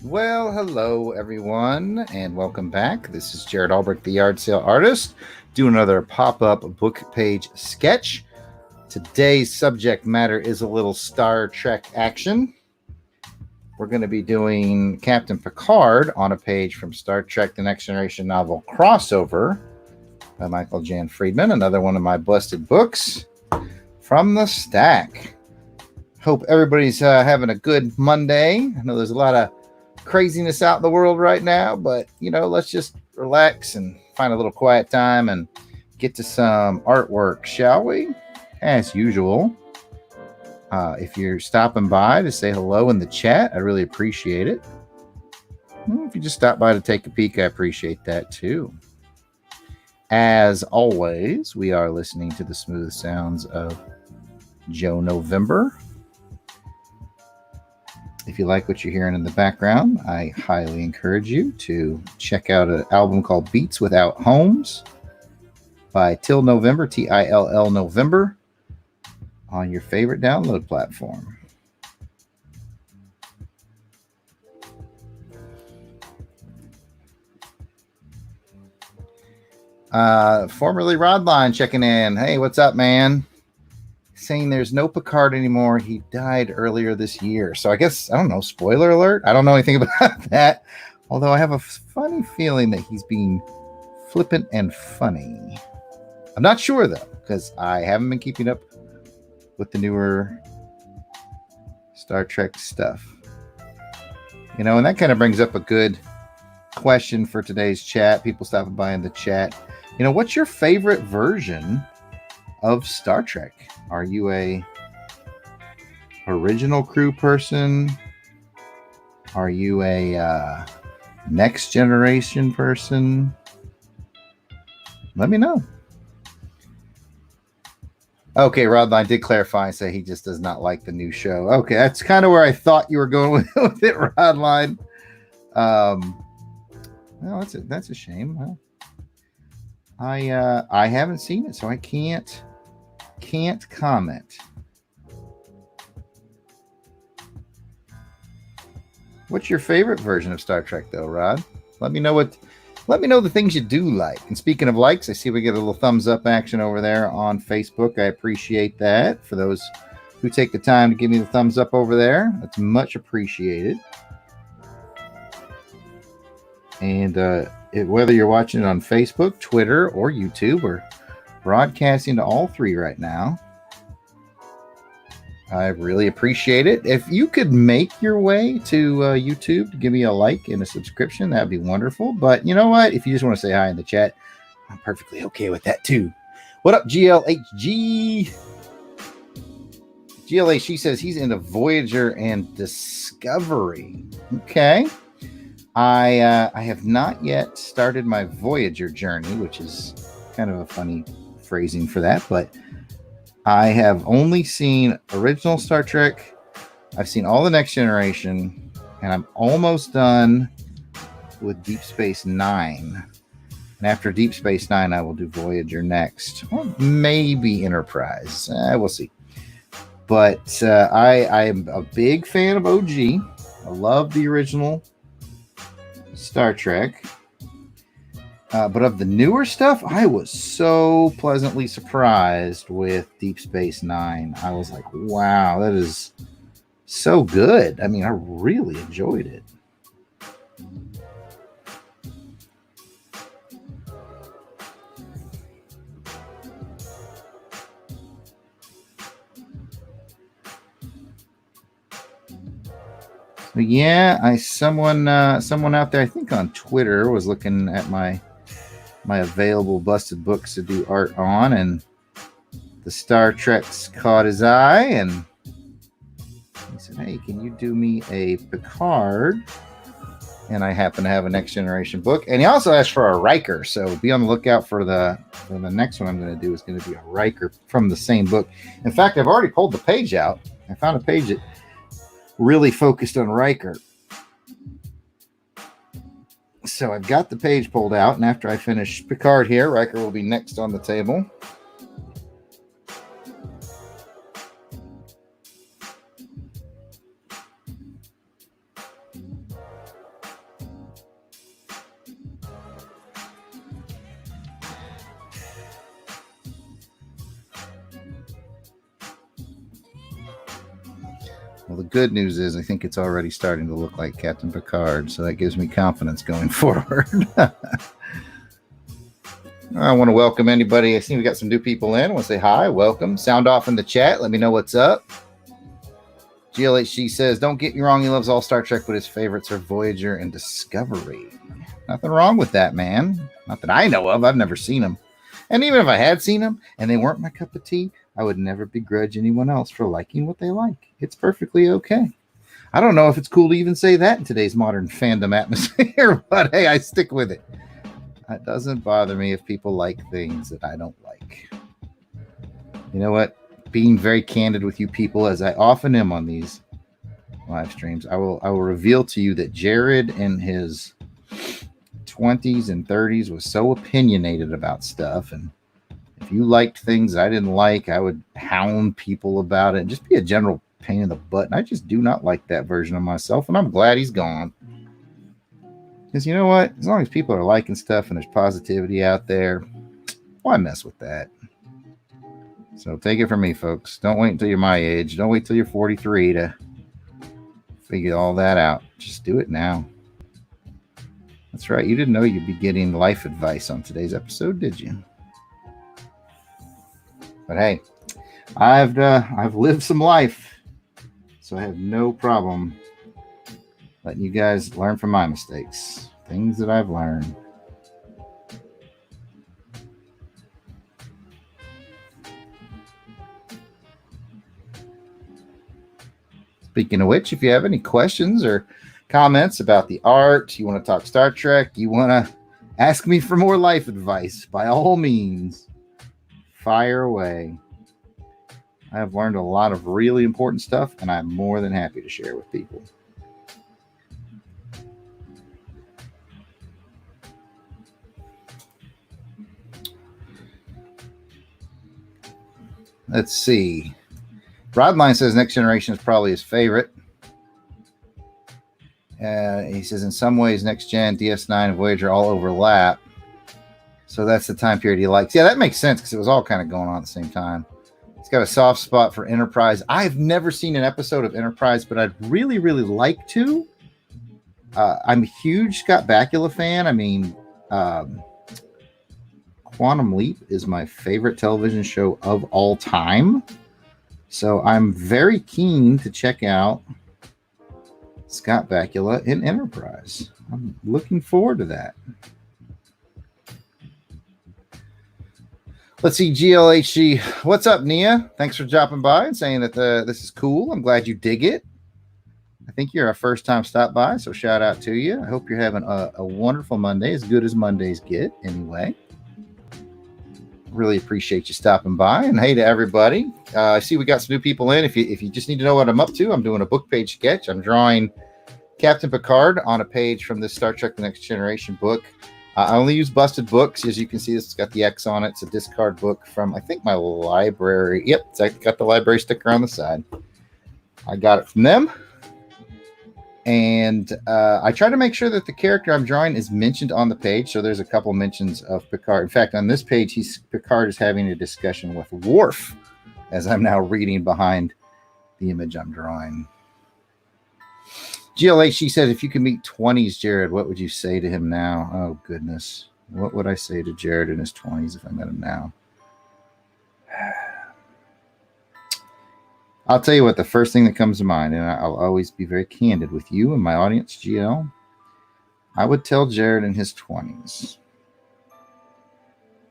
Well, hello everyone, and welcome back. This is Jarrod Alberich, the Yard Sale Artist, doing another pop-up book page sketch. Today's subject matter is a little Star Trek action. We're going to be doing Captain Picard on a page from Star Trek The Next Generation novel Crossover by Michael Jan Friedman, another one of my busted books from the stack. Hope everybody's having a good Monday. I know there's a lot of craziness out in the world right now, but let's just relax and find a little quiet time and get to some artwork, shall we? As usual, if you're stopping by to say hello in the chat, I really appreciate it. If you just stop by to take a peek, I appreciate that too. As always, we are listening to the smooth sounds of Joe November. If you like what you're hearing in the background, I highly encourage you to check out an album called Beats Without Homes by Till November, T-I-L-L November, on your favorite download platform. Formerly Rodline checking in. Hey, what's up, man? Saying there's no Picard anymore. He died earlier this year. So I guess, I don't know, spoiler alert. I don't know anything about that. Although I have a funny feeling that he's being flippant and funny. I'm not sure, though, because I haven't been keeping up with the newer Star Trek stuff. And that kind of brings up a good question for today's chat. People stopping by in the chat. What's your favorite version of Star Trek? Are you a original crew person? Are you a next generation person? Let me know. Okay, Rodline did clarify and say he just does not like the new show. Okay, that's kind of where I thought you were going with it, Rodline. Well, that's a shame. Huh? I haven't seen it, so I can't comment. What's your favorite version of Star Trek, though, Rod? Let me know the things you do like. And speaking of likes, I see we get a little thumbs up action over there on Facebook. I appreciate that. For those who take the time to give me the thumbs up over there, that's much appreciated. And whether you're watching it on Facebook, Twitter, or YouTube, or broadcasting to all three right now, I really appreciate it. If you could make your way to YouTube to give me a like and a subscription, that'd be wonderful. But you know what? If you just want to say hi in the chat, I'm perfectly okay with that too. What up, GLHG? GLHG says he's into Voyager and Discovery. Okay. I have not yet started my Voyager journey, which is kind of a funny phrasing for that, but I have only seen original Star Trek. I've seen all the Next Generation, and I'm almost done with Deep Space Nine. And after Deep Space Nine, I will do Voyager next, or maybe Enterprise. We'll see. But I am a big fan of OG. I love the original Star Trek. But of the newer stuff, I was so pleasantly surprised with Deep Space Nine. I was like, wow, that is so good. I mean, I really enjoyed it. So yeah, someone out there, I think on Twitter, was looking at my available busted books to do art on, and the Star Trek's caught his eye, and he said, hey, can you do me a Picard? And I happen to have a Next Generation book, and he also asked for a Riker, so be on the lookout for the next one I'm going to do is going to be a Riker from the same book. In fact, I've already pulled the page out. I found a page that really focused on Riker. So I've got the page pulled out, and after I finish Picard here, Riker will be next on the table. Well, the good news is I think it's already starting to look like Captain Picard, so that gives me confidence going forward. I want to welcome anybody. I see we got some new people in. I want to say hi, welcome. Sound off in the chat. Let me know what's up. GLHG says, don't get me wrong, he loves all Star Trek, but his favorites are Voyager and Discovery. Nothing wrong with that, man. Not that I know of. I've never seen them. And even if I had seen them and they weren't my cup of tea, I would never begrudge anyone else for liking what they like. It's perfectly okay. I don't know if it's cool to even say that in today's modern fandom atmosphere, but hey, I stick with it. It doesn't bother me if people like things that I don't like. You know what? Being very candid with you people, as I often am on these live streams, I will reveal to you that Jarrod in his 20s and 30s was so opinionated about stuff, and if you liked things I didn't like, I would hound people about it and just be a general pain in the butt. And I just do not like that version of myself, and I'm glad he's gone. Because you know what? As long as people are liking stuff and there's positivity out there, why mess with that? So take it from me, folks. Don't wait until you're my age. Don't wait till you're 43 to figure all that out. Just do it now. That's right. You didn't know you'd be getting life advice on today's episode, did you? But hey, I've lived some life, so I have no problem letting you guys learn from my mistakes, things that I've learned. Speaking of which, if you have any questions or comments about the art, you want to talk Star Trek, you want to ask me for more life advice, by all means, fire away. I have learned a lot of really important stuff, and I'm more than happy to share with people. Let's see. Rodline says Next Generation is probably his favorite. He says in some ways Next Gen, DS9, and Voyager all overlap. So that's the time period he likes. Yeah, that makes sense because it was all kind of going on at the same time. He's got a soft spot for Enterprise. I've never seen an episode of Enterprise, but I'd really, really like to. I'm a huge Scott Bakula fan. I mean, Quantum Leap is my favorite television show of all time. So I'm very keen to check out Scott Bakula in Enterprise. I'm looking forward to that. Let's see, GLHG. What's up, Nia? Thanks for dropping by and saying that this is cool. I'm glad you dig it. I think you're a first-time stop by, so shout out to you. I hope you're having a wonderful Monday, as good as Mondays get anyway. Really appreciate you stopping by. And hey to everybody. I see we got some new people in. If you just need to know what I'm up to, I'm doing a book page sketch. I'm drawing Captain Picard on a page from this Star Trek The Next Generation book. I only use busted books. As you can see, it's got the X on it. It's a discard book from, I think, my library. Yep, it's got the library sticker on the side. I got it from them. And I try to make sure that the character I'm drawing is mentioned on the page. So there's a couple mentions of Picard. In fact, on this page, Picard is having a discussion with Worf, as I'm now reading behind the image I'm drawing. GLH, she said, if you could meet 20s Jarrod, what would you say to him now? Oh, goodness. What would I say to Jarrod in his 20s if I met him now? I'll tell you what, the first thing that comes to mind, and I'll always be very candid with you and my audience, GL, I would tell Jarrod in his 20s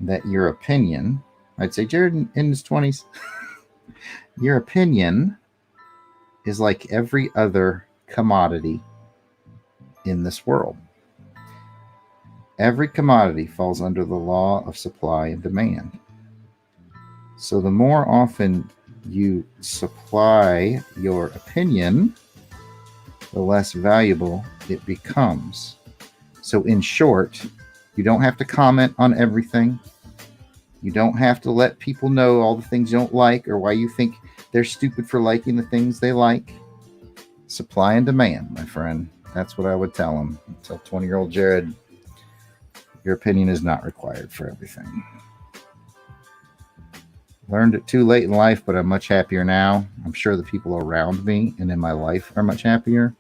that your opinion, I'd say Jarrod in his 20s, your opinion is like every other commodity in this world. Every commodity falls under the law of supply and demand. So the more often you supply your opinion, the less valuable it becomes. So in short, you don't have to comment on everything. You don't have to let people know all the things you don't like or why you think they're stupid for liking the things they like. Supply and demand, my friend. That's what I would tell them. Tell 20-year-old Jarrod, your opinion is not required for everything. Learned it too late in life, but I'm much happier now. I'm sure the people around me and in my life are much happier.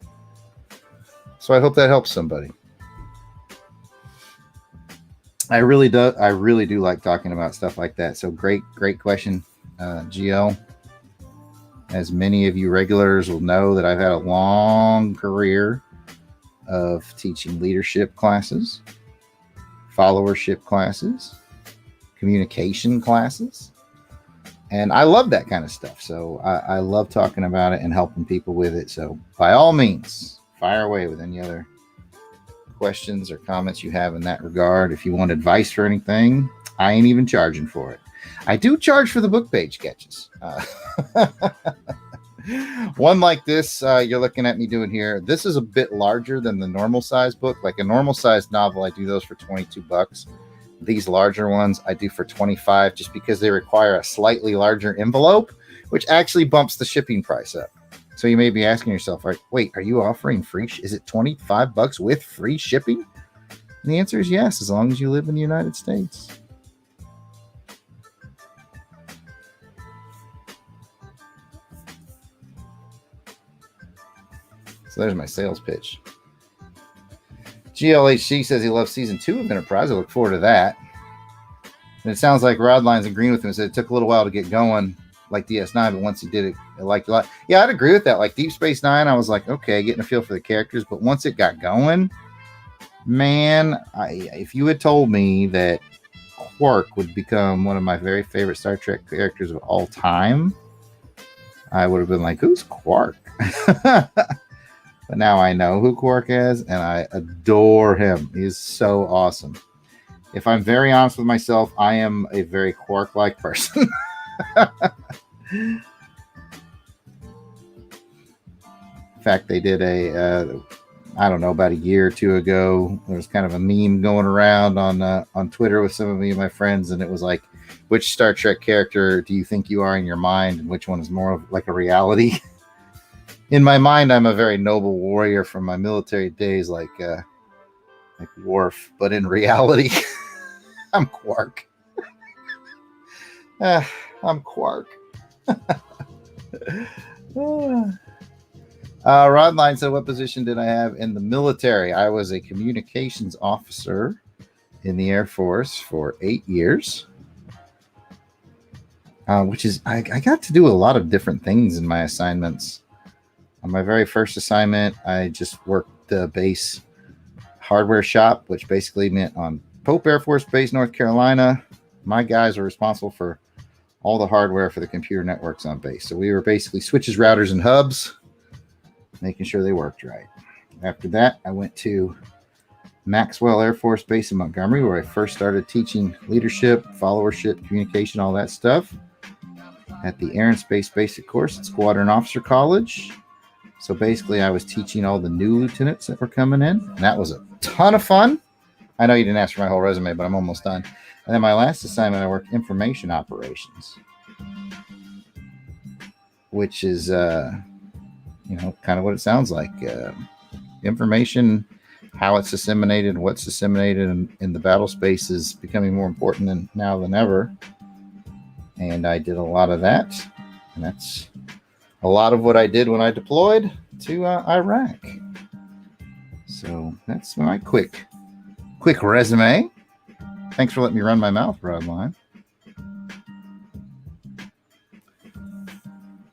So I hope that helps somebody. I really do like talking about stuff like that. So great question, GL. As many of you regulars will know, that I've had a long career of teaching leadership classes, followership classes, communication classes. And I love that kind of stuff. So I love talking about it and helping people with it. So by all means, fire away with any other questions or comments you have in that regard. If you want advice for anything, I ain't even charging for it. I do charge for the book page sketches. One like this you're looking at me doing here. This is a bit larger than the normal size book. Like a normal size novel, I do those for $22. These larger ones I do for $25, just because they require a slightly larger envelope, which actually bumps the shipping price up. So you may be asking yourself, wait, are you offering free? Is it $25 with free shipping? And the answer is yes, as long as you live in the United States. So there's my sales pitch. GLHC says he loves season 2 of Enterprise. I look forward to that. And it sounds like Rodline's agreeing with him. Said it took a little while to get going, like DS9, but once he did it, I liked it a lot. Yeah, I'd agree with that. Like Deep Space Nine, I was like, okay, getting a feel for the characters. But once it got going, man, if you had told me that Quark would become one of my very favorite Star Trek characters of all time, I would have been like, who's Quark? But now I know who Quark is, and I adore him. He's so awesome. If I'm very honest with myself, I am a very Quark-like person. In fact, they did I don't know, about a year or two ago, there was kind of a meme going around on Twitter with some of me and my friends, and it was like, which Star Trek character do you think you are in your mind, and which one is more of like a reality? In my mind, I'm a very noble warrior from my military days, like Worf, but in reality, I'm Quark. I'm Quark. Rodline said, what position did I have in the military? I was a communications officer in the Air Force for 8 years, which is, I got to do a lot of different things in my assignments. On my very first assignment, I just worked the base hardware shop, which basically meant on Pope Air Force Base, North Carolina, my guys were responsible for all the hardware for the computer networks on base. So we were basically switches, routers, and hubs, making sure they worked right. After that, I went to Maxwell Air Force Base in Montgomery, where I first started teaching leadership, followership, communication, all that stuff. At the Air and Space Basic course at Squadron Officer College. So basically, I was teaching all the new lieutenants that were coming in. And that was a ton of fun. I know you didn't ask for my whole resume, but I'm almost done. And then my last assignment, I worked information operations, which is, kind of what it sounds like. Information, how it's disseminated, what's disseminated in the battle space is becoming more important now than ever. And I did a lot of that. And that's a lot of what I did when I deployed to Iraq. So that's my quick resume. Thanks for letting me run my mouth, Rodline.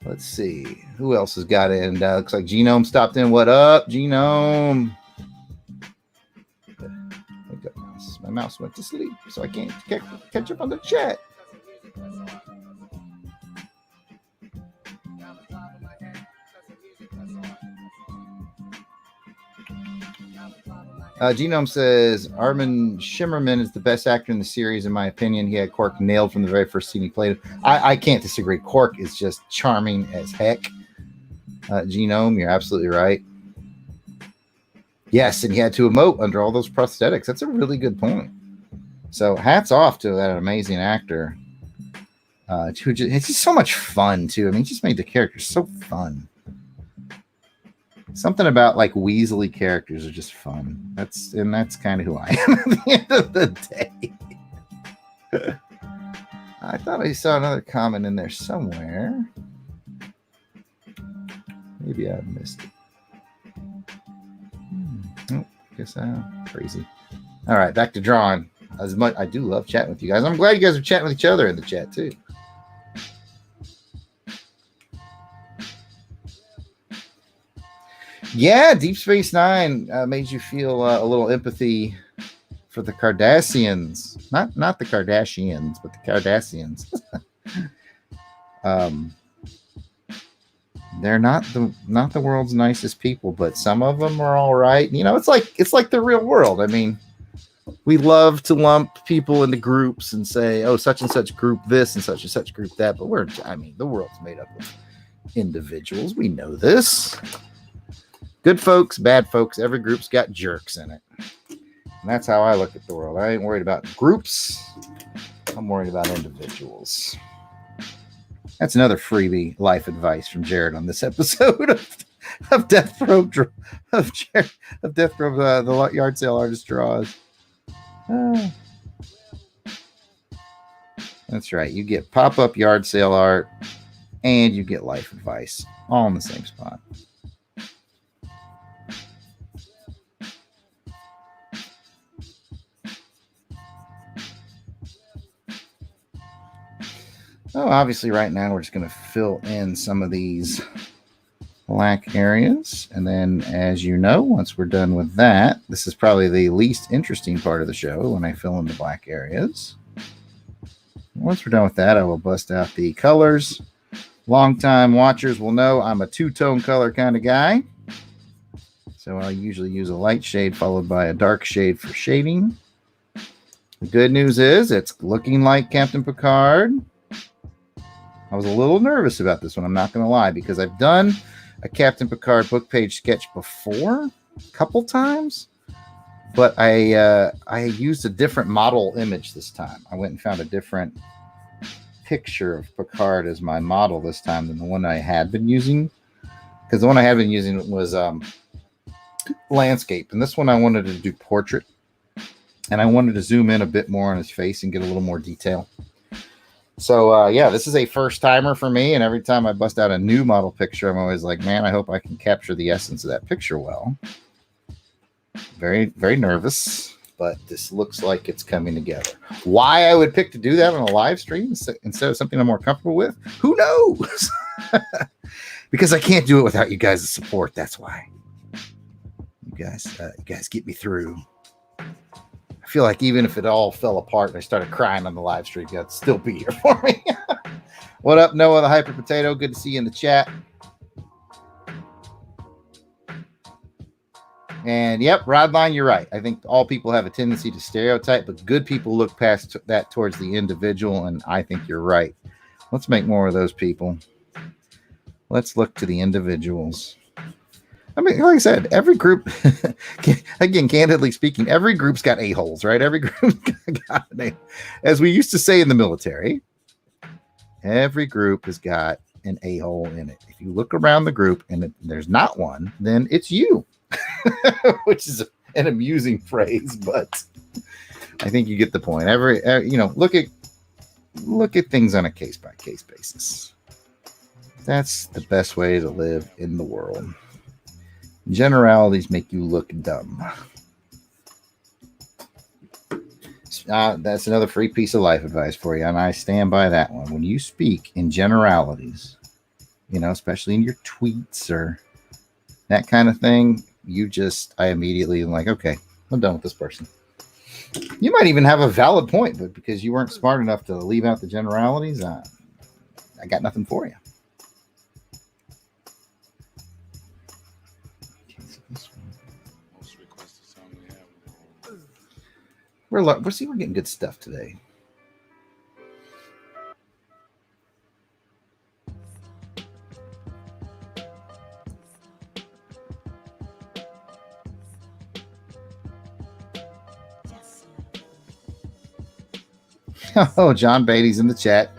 Let's see. Who else has got in? Looks like Genome stopped in. What up, Genome? Wake up, mouse. My mouse went to sleep, so I can't catch up on the chat. Genome says Armin Shimmerman is the best actor in the series, in my opinion. He had Quark nailed from the very first scene he played. I can't disagree. Quark is just charming as heck. Genome, you're absolutely right. Yes, and he had to emote under all those prosthetics. That's a really good point. So hats off to that amazing actor. It's just so much fun, too. I mean, he just made the characters so fun. Something about like Weasley characters are just fun. That's kind of who I am at the end of the day. I thought I saw another comment in there somewhere. Maybe I missed it. Oh, guess I'm crazy. All right, back to drawing. As much I do love chatting with you guys. I'm glad you guys are chatting with each other in the chat too. Yeah, Deep Space Nine made you feel a little empathy for the Cardassians, not the Kardashians, but the Cardassians. They're not the world's nicest people, but some of them are all right. You know, it's like the real world. I mean, we love to lump people into groups and say, oh, such and such group this and such group that. But the world's made up of individuals. We know this. Good folks, bad folks. Every group's got jerks in it. And that's how I look at the world. I ain't worried about groups. I'm worried about individuals. That's another freebie life advice from Jarrod on this episode of Death Probe, the yard sale artist draws. That's right. You get pop-up yard sale art and you get life advice all in the same spot. Oh, obviously right now we're just going to fill in some of these black areas. And then, as you know, once we're done with that, this is probably the least interesting part of the show when I fill in the black areas. Once we're done with that, I will bust out the colors. Longtime watchers will know I'm a two-tone color kind of guy. So I usually use a light shade followed by a dark shade for shading. The good news is it's looking like Captain Picard. I was a little nervous about this one, I'm not going to lie, because I've done a Captain Picard book page sketch before, a couple times, but I used a different model image this time. I went and found a different picture of Picard as my model this time than the one I had been using, because the one I had been using was landscape, and this one I wanted to do portrait, and I wanted to zoom in a bit more on his face and get a little more detail. So, yeah, this is a first timer for me. And every time I bust out a new model picture, I'm always like, man, I hope I can capture the essence of that picture well. Very, very nervous, but this looks like it's coming together. Why I would pick to do that on a live stream instead of something I'm more comfortable with, who knows? Because I can't do it without you guys' support. That's why. You guys get me through. I feel like even if it all fell apart and I started crying on the live stream, you'd still be here for me. What up, Noah the Hyper Potato? Good to see you in the chat. And yep, Rodline, you're right. I think all people have a tendency to stereotype, but good people look past that towards the individual, and I think you're right. Let's make more of those people. Let's look to the individuals. I mean, like I said, every group, again, candidly speaking, every group's got a-holes, right? Every group got an a. As we used to say in the military, every group has got an a-hole in it. If you look around the group and there's not one, then it's you, which is an amusing phrase, but I think you get the point. Look at things on a case-by-case basis. That's the best way to live in the world. Generalities make you look dumb. That's another free piece of life advice for you, and I stand by that one. When you speak in generalities, especially in your tweets or that kind of thing, I immediately am like, okay, I'm done with this person. You might even have a valid point, but because you weren't smart enough to leave out the generalities, I got nothing for you. We're getting good stuff today. Oh, John Beatty's in the chat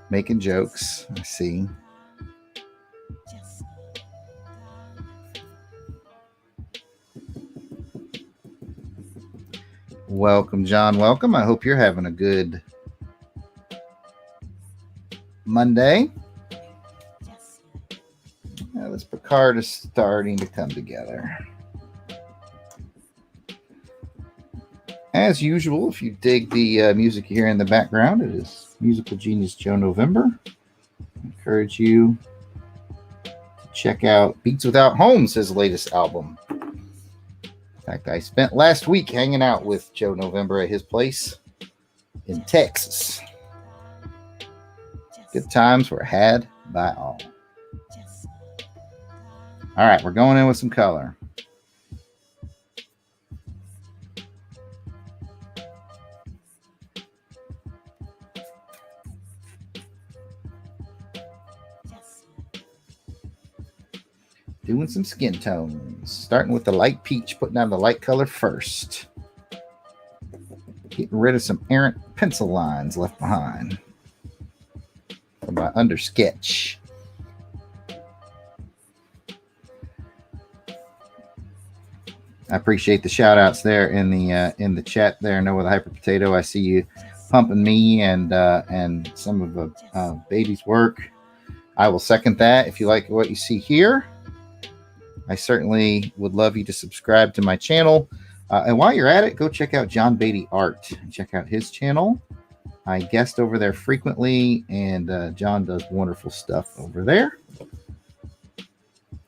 making jokes. I see. Welcome, John. Welcome. I hope you're having a good Monday. This Picard is starting to come together. As usual, if you dig the music you hear in the background, it is musical genius Joe November. I encourage you to check out Beats Without Homes, his latest album. In fact, I spent last week hanging out with Joe November at his place in Texas. Good times were had by all. All right, we're going in with some color. Doing some skin tones. Starting with the light peach, putting down the light color first. Getting rid of some errant pencil lines left behind from my under sketch. I appreciate the shout outs there in the chat there. Noah the Hyper Potato, I see you pumping me and some of the baby's work. I will second that. If you like what you see here, I certainly would love you to subscribe to my channel. And while you're at it, go check out John Beatty Art. Check out his channel. I guest over there frequently, and John does wonderful stuff over there.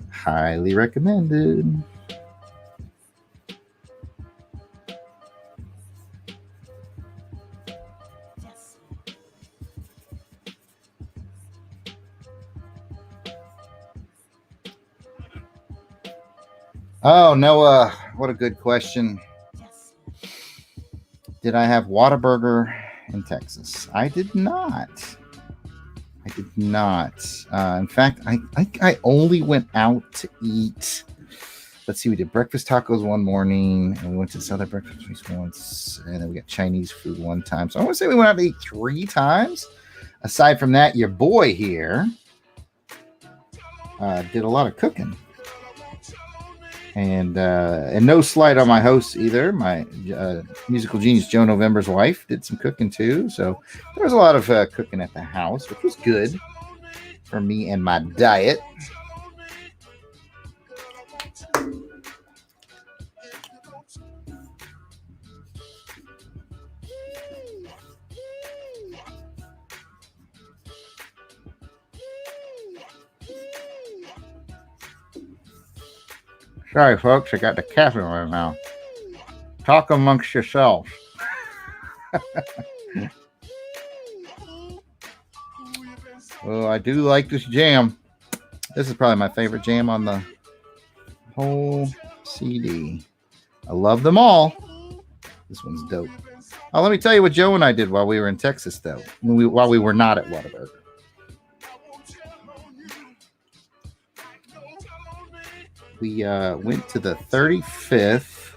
Highly recommended. Oh, Noah, what a good question. Did I have Whataburger in Texas? I did not. In fact, I think I only went out to eat. Let's see, we did breakfast tacos one morning, and we went to this other breakfast place once, and then we got Chinese food one time. So I want to say we went out to eat 3 times. Aside from that, your boy here did a lot of cooking. And no slight on my host either. My musical genius Joe November's wife did some cooking too. So there was a lot of cooking at the house, which was good for me and my diet. Sorry, folks, I got the cat in my mouth. Talk amongst yourselves. Oh, I do like this jam. This is probably my favorite jam on the whole CD. I love them all. This one's dope. Oh, let me tell you what Joe and I did while we were in Texas, though. While we were not at Whataburger. We went to the 35th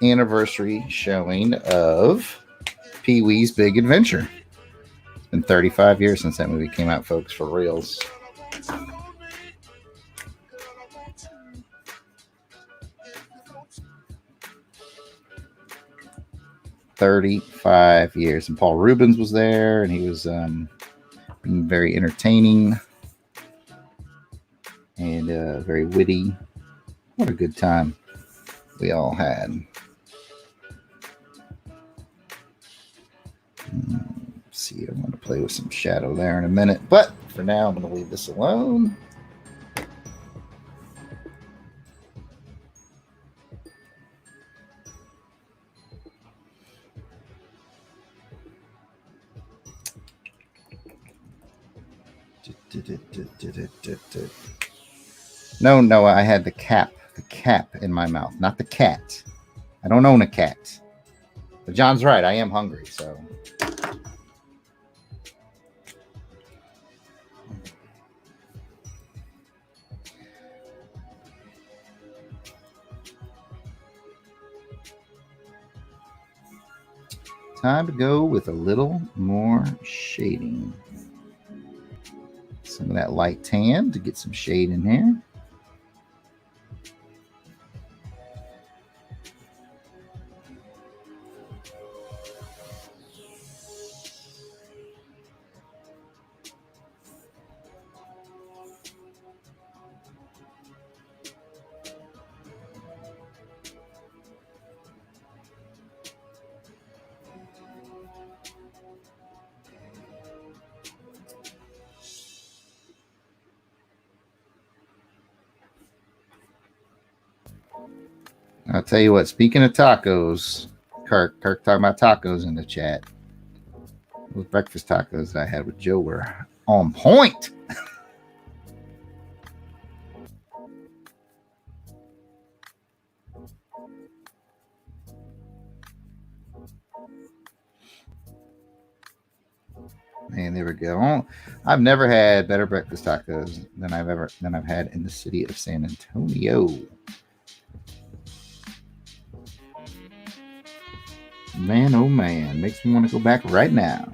anniversary showing of Pee-wee's Big Adventure. It's been 35 years since that movie came out, folks, for reals. "35 years." And Paul Rubens was there, and he was being very entertaining and very witty. What a good time we all had. Let's see, I'm going to play with some shadow there in a minute, but for now, I'm going to leave this alone. No, I had the cap in my mouth, not the cat. I don't own a cat. But John's right, I am hungry, so. Time to go with a little more shading. Some of that light tan to get some shade in here. I'll tell you what, speaking of tacos, Kirk talking about tacos in the chat. Those breakfast tacos that I had with Joe were on point. And there we go. I've never had better breakfast tacos than I've had in the city of San Antonio. Man, oh man, makes me want to go back right now.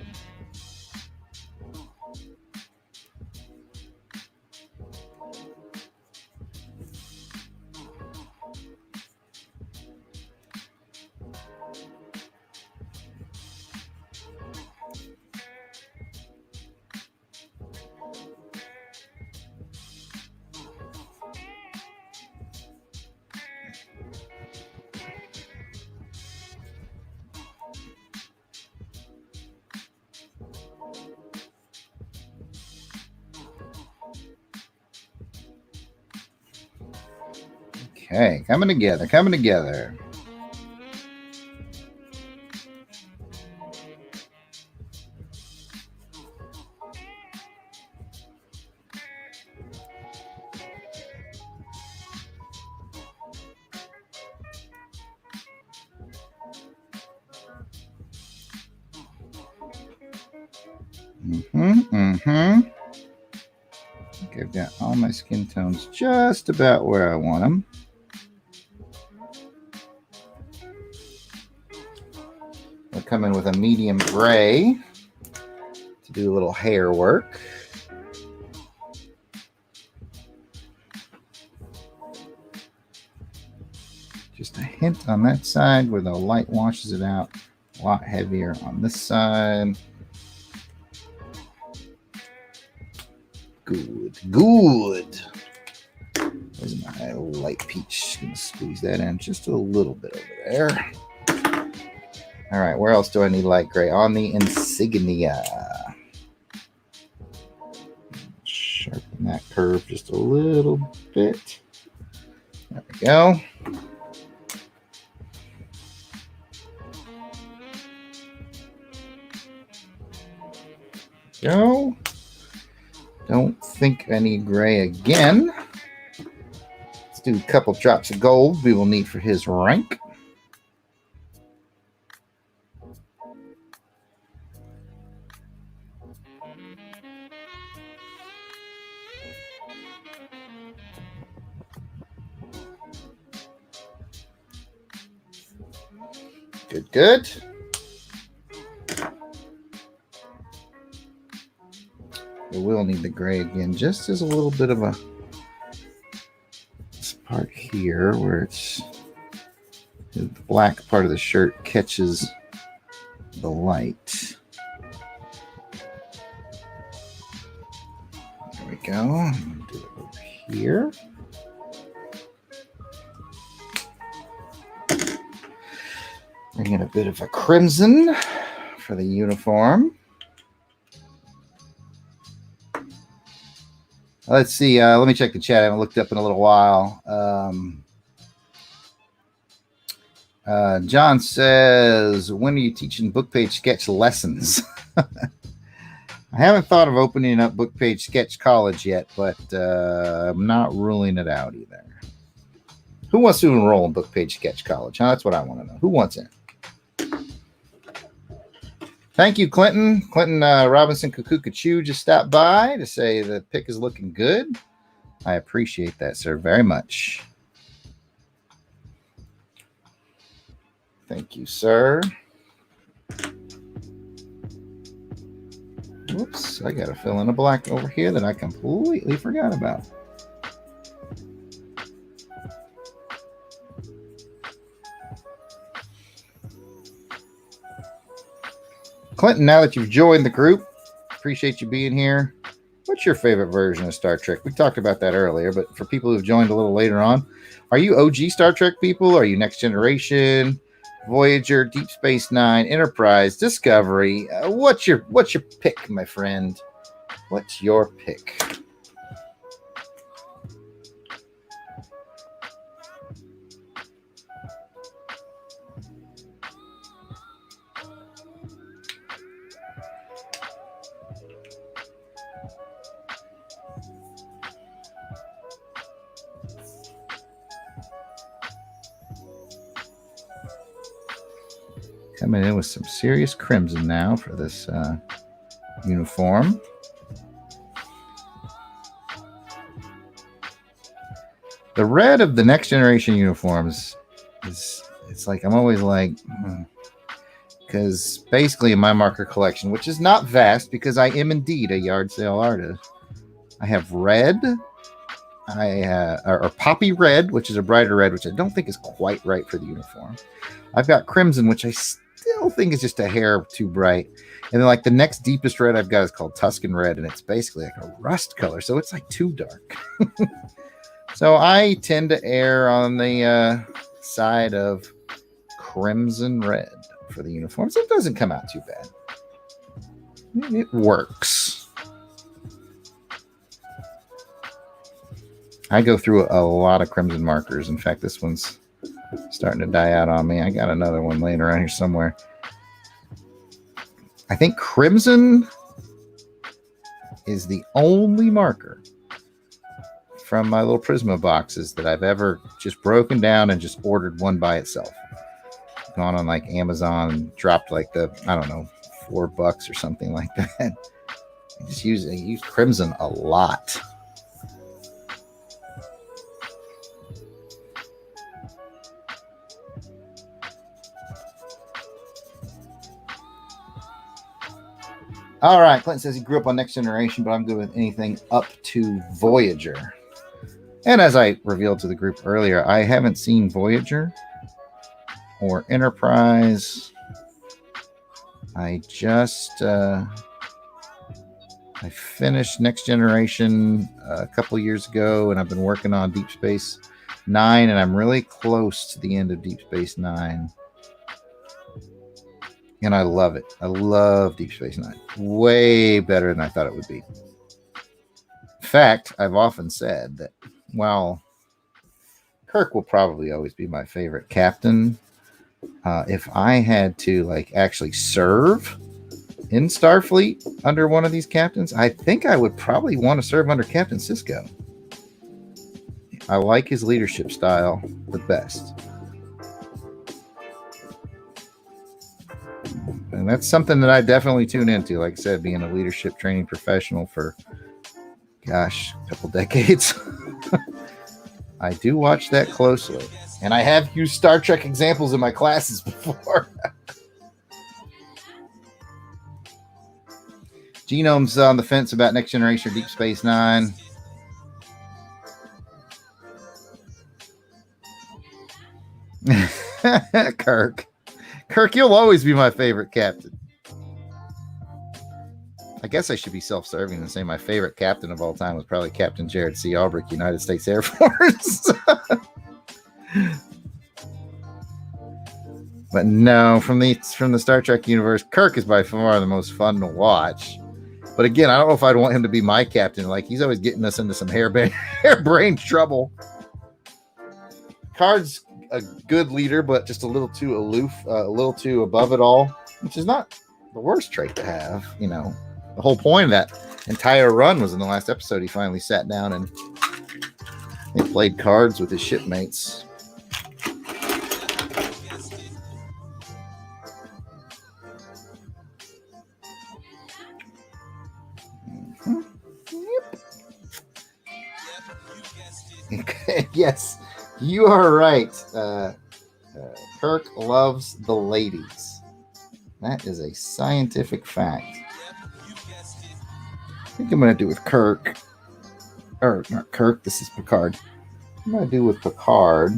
Okay, coming together. I think I've got all my skin tones just about where I want them. We'll come in with a medium gray to do a little hair work. Just a hint on that side where the light washes it out. A lot heavier on this side. Good. Where's my light peach? Gonna squeeze that in just a little bit over there. All right, where else do I need light gray? On the insignia. Sharpen that curve just a little bit. There we go. Don't think I need gray again. Let's do a couple drops of gold we will need for his rank. Good. We will need the gray again, just as a little bit of a this part here where it's the black part of the shirt catches the light. There we go. I'm going to do it over here. Bring in a bit of a crimson for the uniform. Let's see. Let me check the chat. I haven't looked up in a little while. John says, when are you teaching book page sketch lessons? I haven't thought of opening up book page sketch college yet, but I'm not ruling it out either. Who wants to enroll in book page sketch college? Huh? That's what I want to know. Who wants it? Thank you, Clinton. Clinton Robinson Cuckoo just stopped by to say the pick is looking good. I appreciate that, sir, very much. Thank you, sir. Whoops, I got to fill in a black over here that I completely forgot about. Clinton, now that you've joined the group, appreciate you being here. What's your favorite version of Star Trek? We talked about that earlier, but for people who've joined a little later on, are you OG Star Trek people? Are you Next Generation, Voyager, Deep Space Nine, Enterprise, Discovery? What's your pick, my friend? What's your pick? Coming in with some serious crimson now for this uniform. The red of the next generation uniforms it's like I'm always like, because basically in my marker collection, which is not vast because I am indeed a yard sale artist, I have red, or poppy red, which is a brighter red, which I don't think is quite right for the uniform. I've got crimson, which I still think is just a hair too bright. And then like the next deepest red I've got is called Tuscan red, and it's basically like a rust color. So it's like too dark. So I tend to err on the side of crimson red for the uniforms. It doesn't come out too bad. It works. I go through a lot of crimson markers. In fact, this one's starting to die out on me. I got another one laying around here somewhere. I think crimson is the only marker from my little Prisma boxes that I've ever just broken down and just ordered one by itself. Gone on like Amazon, dropped like the, I don't know, $4 or something like that. I use crimson a lot. All right, Clinton says he grew up on Next Generation, but I'm good with anything up to Voyager. And as I revealed to the group earlier, I haven't seen Voyager or Enterprise. I just I finished Next Generation a couple years ago, and I've been working on Deep Space Nine, and I'm really close to the end of Deep Space Nine. And I love it. I love Deep Space Nine. Way better than I thought it would be. In fact, I've often said that while Kirk will probably always be my favorite captain, if I had to like actually serve in Starfleet under one of these captains, I think I would probably want to serve under Captain Sisko. I like his leadership style the best. And that's something that I definitely tune into. Like I said, being a leadership training professional for, gosh, a couple decades. I do watch that closely. And I have used Star Trek examples in my classes before. Genome's on the fence about Next Generation or Deep Space Nine. Kirk, you'll always be my favorite captain. I guess I should be self-serving and say my favorite captain of all time was probably Captain Jarrod C. Alberich, United States Air Force. But no, from the Star Trek universe, Kirk is by far the most fun to watch. But again, I don't know if I'd want him to be my captain. Like, he's always getting us into some harebrained trouble. Picard's a good leader, but just a little too aloof, a little too above it all, which is not the worst trait to have. You know, the whole point of that entire run was in the last episode. He finally sat down and he played cards with his shipmates. Yes, you are right. Kirk loves the ladies. That is a scientific fact. I think I'm going to do with Kirk. Or not Kirk, this is Picard. I'm going to do with Picard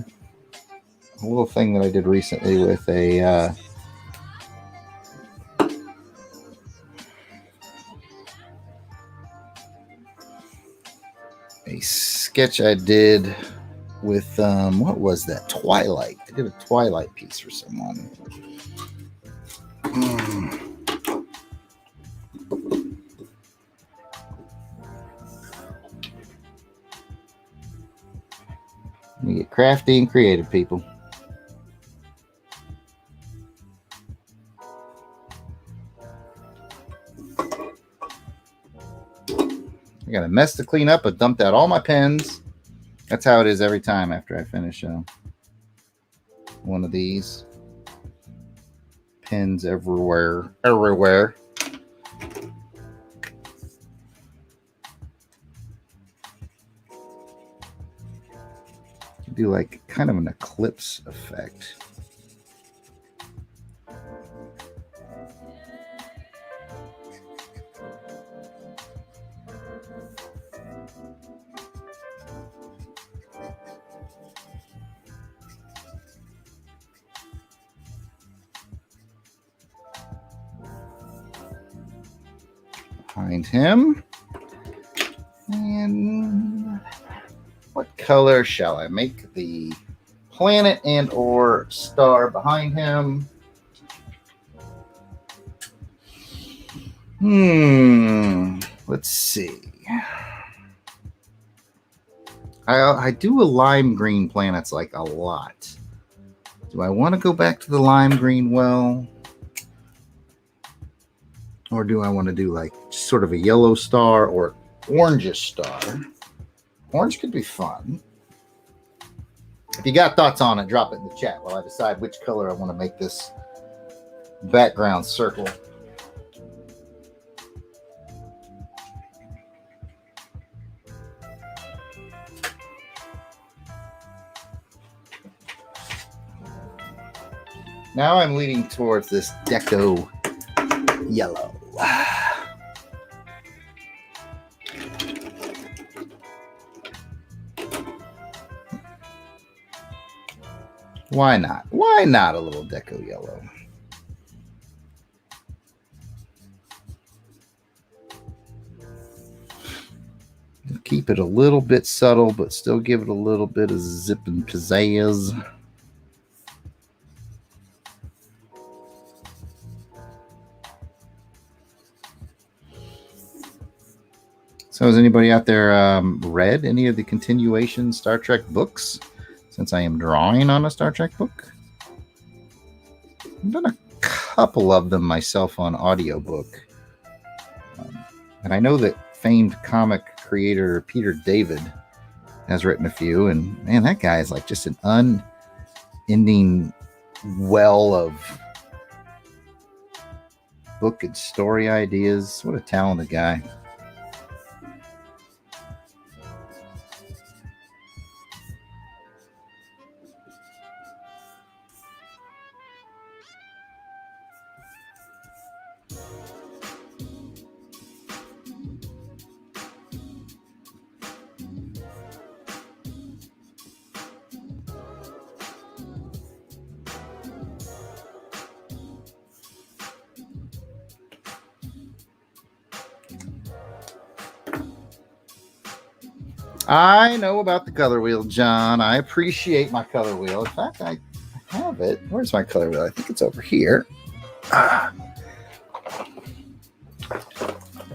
a little thing that I did recently with a sketch I did with what was that? Twilight. I did a Twilight piece for someone. We get crafty and creative, people. I got a mess to clean up. I dumped out all my pens. That's how it is every time after I finish one of these. Pins everywhere. Do like kind of an eclipse effect. Behind him. And what color shall I make the planet and or star behind him? Let's see. I do a lime green planets like a lot. Do I want to go back to the lime green well? Or do I want to do like sort of a yellow star or orangish star? Orange could be fun. If you got thoughts on it, drop it in the chat while I decide which color I want to make this background circle. Now I'm leaning towards this deco yellow. Why not? Why not a little deco yellow? Keep it a little bit subtle, but still give it a little bit of zip and pizzazz. So has anybody out there read any of the continuation Star Trek books? Since I am drawing on a Star Trek book. I've done a couple of them myself on audiobook. And I know that famed comic creator Peter David has written a few. And man, that guy is like just an unending well of book and story ideas. What a talented guy. I know about the color wheel, John. I appreciate my color wheel. In fact, I have it. Where's my color wheel? I think it's over here.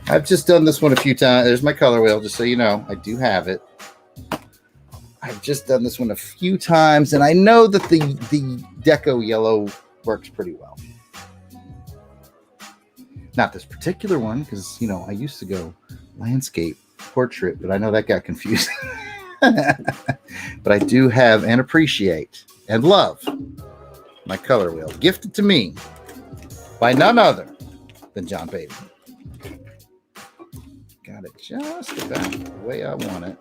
I've just done this one a few times. There's my color wheel, just so you know. I do have it. I've just done this one a few times, and I know that the deco yellow works pretty well. Not this particular one, because, you know, I used to go landscape portrait, but I know that got confusing. But I do have and appreciate and love my color wheel, gifted to me by none other than John Baden. Got it just about the way I want it.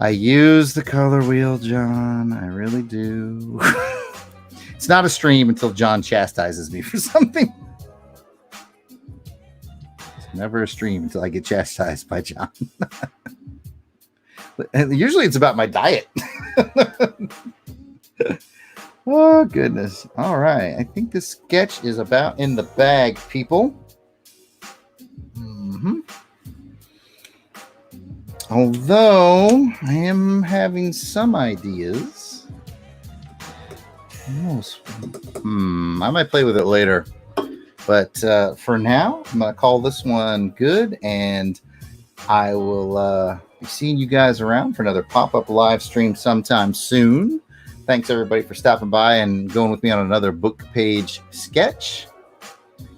I use the color wheel, John. I really do. It's not a stream until John chastises me for something. It's never a stream until I get chastised by John. And usually it's about my diet. Oh, goodness. All right. I think this sketch is about in the bag, people. Although I am having some ideas. I might play with it later. But for now, I'm going to call this one good. And I will be seeing you guys around for another pop-up live stream sometime soon. Thanks everybody for stopping by and going with me on another book page sketch.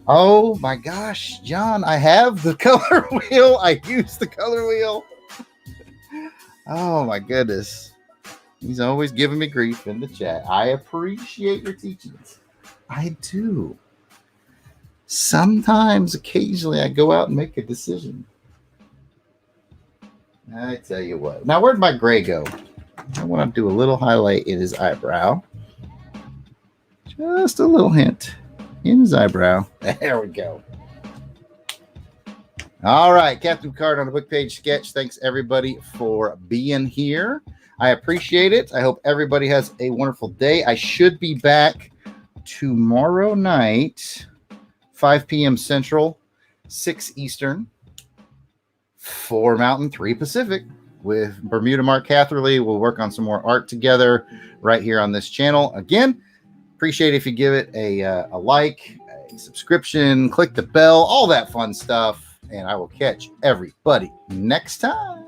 Oh my gosh, John, I have the color wheel. I used the color wheel. Oh my goodness. He's always giving me grief in the chat. I appreciate your teachings. I do. Sometimes, occasionally, I go out and make a decision. I tell you what. Now, where'd my gray go? I want to do a little highlight in his eyebrow. Just a little hint in his eyebrow. There we go. All right, Captain Picard on the book page sketch. Thanks, everybody, for being here. I appreciate it. I hope everybody has a wonderful day. I should be back tomorrow night, 5 p.m. Central, 6 Eastern, 4 Mountain, 3 Pacific, with Bermuda Mark Catherley. We'll work on some more art together right here on this channel. Again, appreciate it if you give it a like, a subscription, click the bell, all that fun stuff. And I will catch everybody next time.